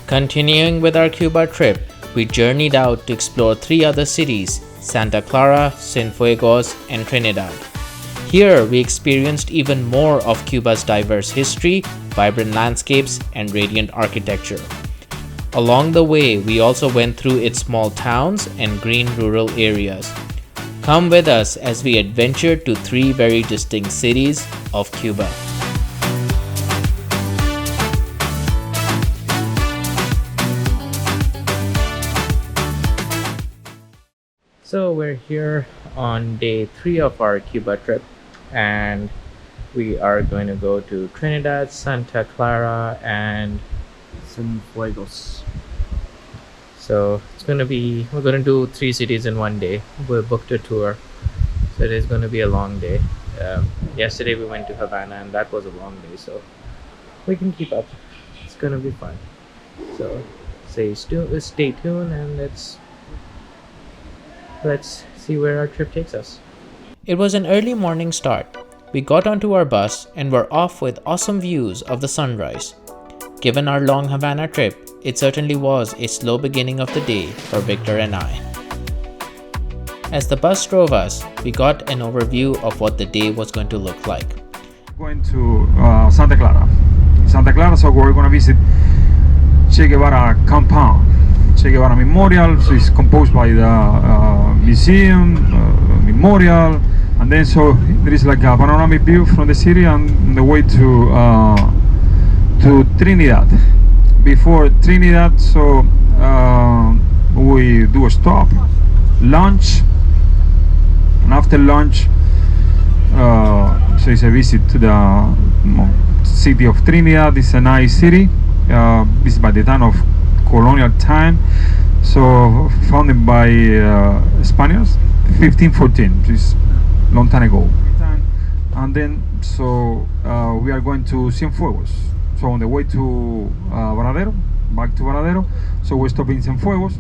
Continuing with our Cuba trip, we journeyed out to explore 3 other cities: Santa Clara, Cienfuegos, and Trinidad. Here, we experienced even more of Cuba's diverse history, vibrant landscapes, and radiant architecture. Along the way, we also went through its small towns and green rural areas. Come with us as we adventure to 3 very distinct cities of Cuba. So we're here on day 3 of our Cuba trip, and we are going to go to Trinidad, Santa Clara, and Cienfuegos. so we're going to do 3 cities in one day. We booked a tour, so it is going to be a long day. Yesterday we went to Havana, and that was a long day, so we can keep up. It's going to be fun. So stay tuned, and let's see where our trip takes us. It was an early morning start. We got onto our bus and were off with awesome views of the sunrise. Given our long Havana trip, it certainly was a slow beginning of the day for Victor and I. As the bus drove us, we got an overview of what the day was going to look like. Going to Santa Clara. Santa Clara, so we're going to visit Che Guevara compound. Che Guevara Memorial, so it's composed by the museum, memorial, and then so there is like a panoramic view from the city on the way to Trinidad. Before Trinidad, so we do a stop, lunch, and after lunch, so it's a visit to the city of Trinidad. It's a nice city. This is by the time of colonial time, so founded by Spaniards, 1514, which is a long time ago. And then so we are going to Cienfuegos. So on the way to Varadero, back to Varadero, so we're stopping in Cienfuegos.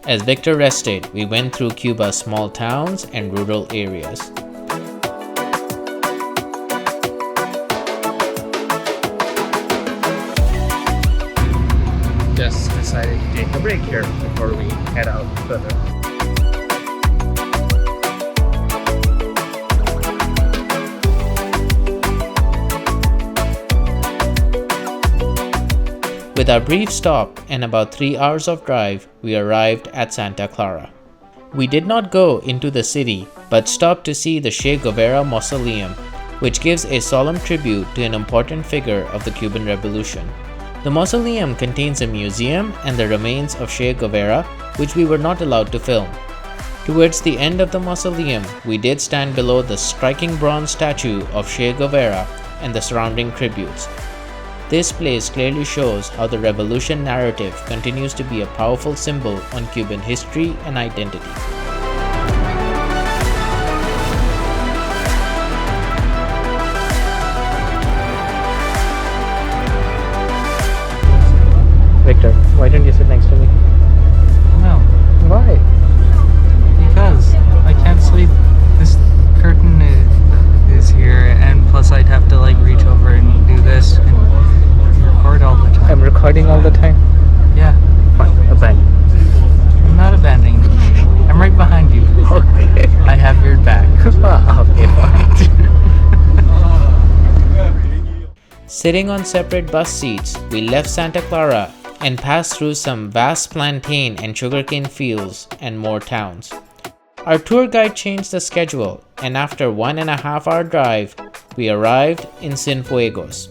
As Victor rested, we went through Cuba's small towns and rural areas. Just decided to take a break here before we head out further. With our brief stop and about 3 hours of drive, we arrived at Santa Clara. We did not go into the city, but stopped to see the Che Guevara Mausoleum, which gives a solemn tribute to an important figure of the Cuban Revolution. The mausoleum contains a museum and the remains of Che Guevara, which we were not allowed to film. Towards the end of the mausoleum, we did stand below the striking bronze statue of Che Guevara and the surrounding tributes. This place clearly shows how the revolution narrative continues to be a powerful symbol on Cuban history and identity. Victor, why don't you sit next to me? No, Why? because I can't sleep. This curtain is here, and plus I'd have to like reach over and do this and record all the time. I'm recording all the time. Yeah, Fine, abandon. I'm not abandoning you. I'm right behind you. Okay. I have your back. Okay, fine. Sitting on separate bus seats, we left Santa Clara and passed through some vast plantain and sugarcane fields and more towns. Our tour guide changed the schedule, and after 1.5-hour drive, we arrived in Cienfuegos.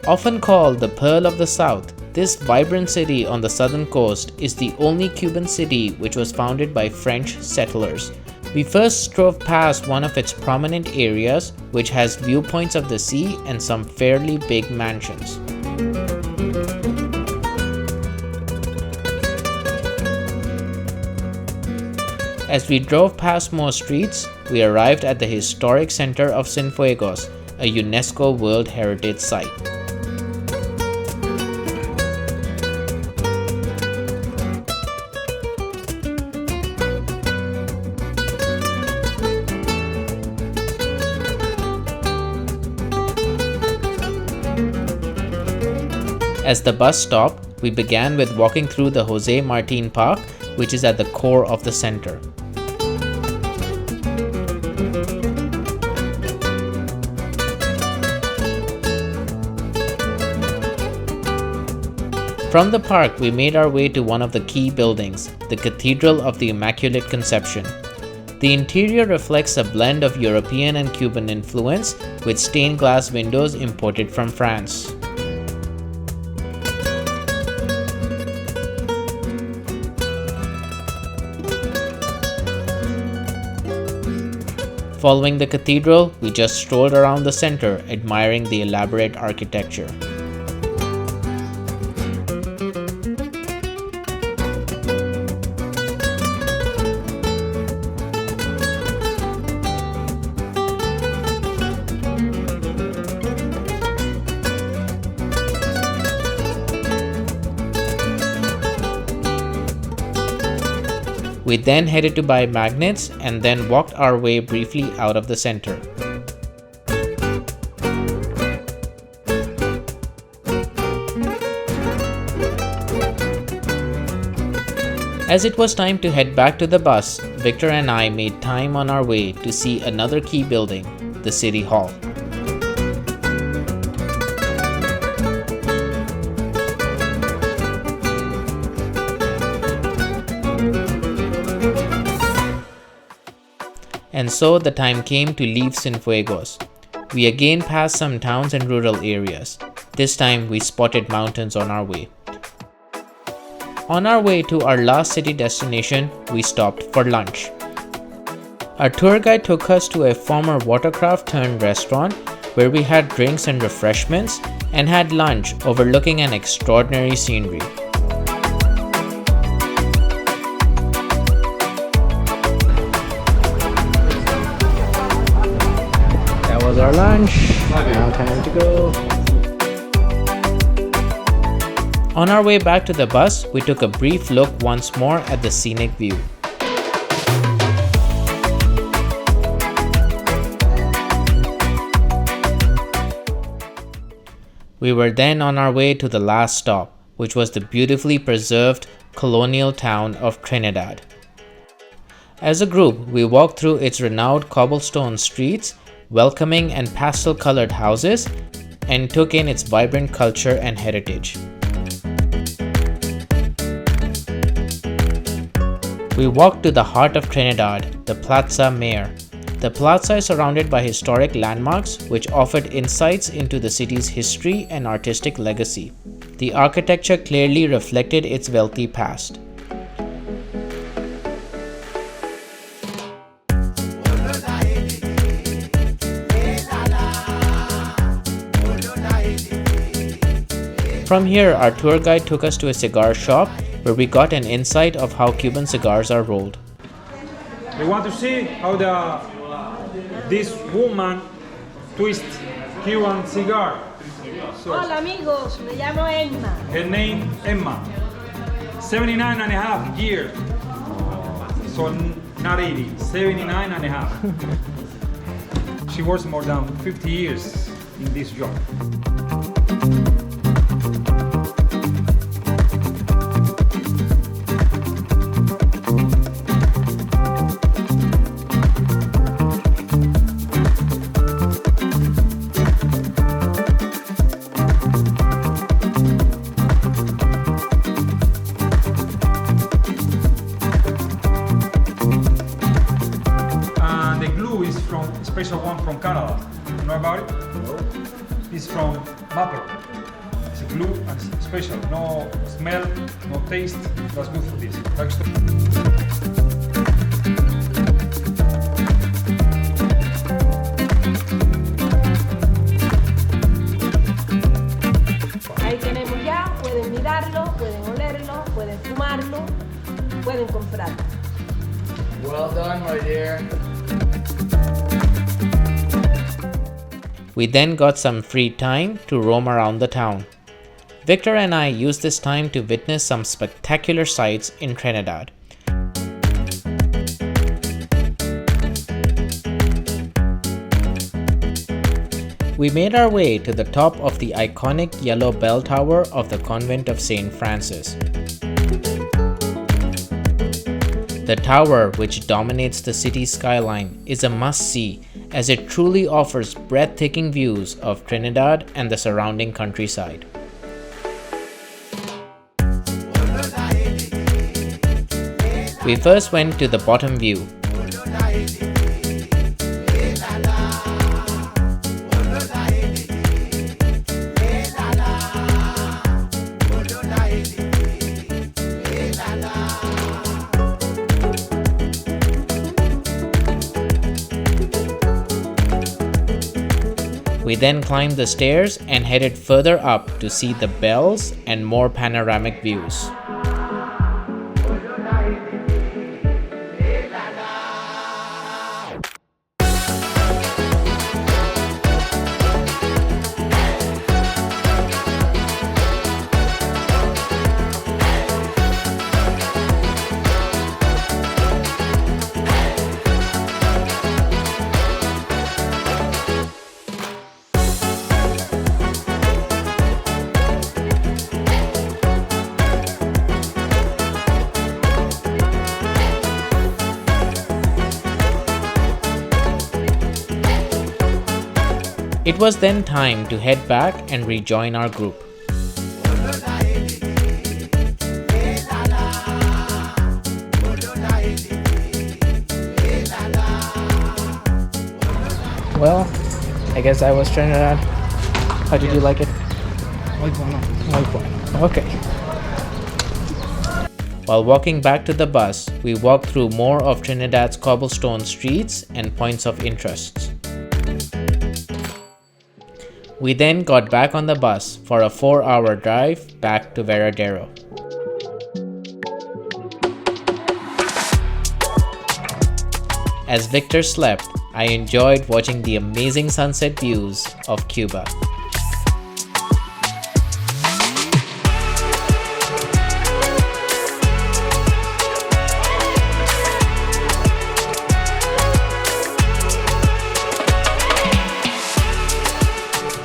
Often called the Pearl of the South, this vibrant city on the southern coast is the only Cuban city which was founded by French settlers. We first drove past one of its prominent areas, which has viewpoints of the sea and some fairly big mansions. As we drove past more streets, we arrived at the historic center of Cienfuegos, a UNESCO World Heritage Site. As the bus stopped, we began with walking through the Jose Martin Park, which is at the core of the center. From the park, we made our way to one of the key buildings, the Cathedral of the Immaculate Conception. The interior reflects a blend of European and Cuban influence with stained glass windows imported from France. Following the cathedral, we just strolled around the center, admiring the elaborate architecture. We then headed to buy magnets and then walked our way briefly out of the center. As it was time to head back to the bus, Victor and I made time on our way to see another key building, the City Hall. And so the time came to leave Cienfuegos. We again passed some towns and rural areas. This time we spotted mountains on our way. On our way to our last city destination, we stopped for lunch. Our tour guide took us to a former watercraft turned restaurant where we had drinks and refreshments and had lunch overlooking an extraordinary scenery. Our lunch. Now time to go. On our way back to the bus, we took a brief look once more at the scenic view. We were then on our way to the last stop, which was the beautifully preserved colonial town of Trinidad. As a group, we walked through its renowned cobblestone streets, welcoming and pastel-colored houses, and took in its vibrant culture and heritage. We walked to the heart of Trinidad, the Plaza Mayor. The plaza is surrounded by historic landmarks which offered insights into the city's history and artistic legacy. The architecture clearly reflected its wealthy past. From here, our tour guide took us to a cigar shop where we got an insight of how Cuban cigars are rolled. We want to see how this woman twists Cuban cigar. So, Hola amigos, me llamo Emma. her name Emma. 79 and a half years. So not 80, 79 and a half. She works more than 50 years in this job. Special one from Canada. You know about it? No. It's from Maple. It's a glue and special. No smell, no taste. That's good for this. Ahí tenemos ya, pueden mirarlo, pueden olerlo, pueden fumarlo, pueden comprarlo. Well done, my dear. We then got some free time to roam around the town. Victor and I used this time to witness some spectacular sights in Trinidad. We We made our way to the top of the iconic yellow bell tower of the Convent of St. Francis. The tower, which dominates the city skyline, is a must-see as it truly offers breathtaking views of Trinidad and the surrounding countryside. We first went to the bottom view. We then climbed the stairs and headed further up to see the bells and more panoramic views. It was then time to head back and rejoin our group. Well, I guess I was Trinidad. How did you like it? Like one. Okay. While walking back to the bus, we walked through more of Trinidad's cobblestone streets and points of interest. We then got back on the bus for a 4-hour drive back to Varadero. As Victor slept, I enjoyed watching the amazing sunset views of Cuba.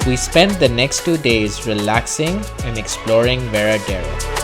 We spent the next 2 days relaxing and exploring Varadero.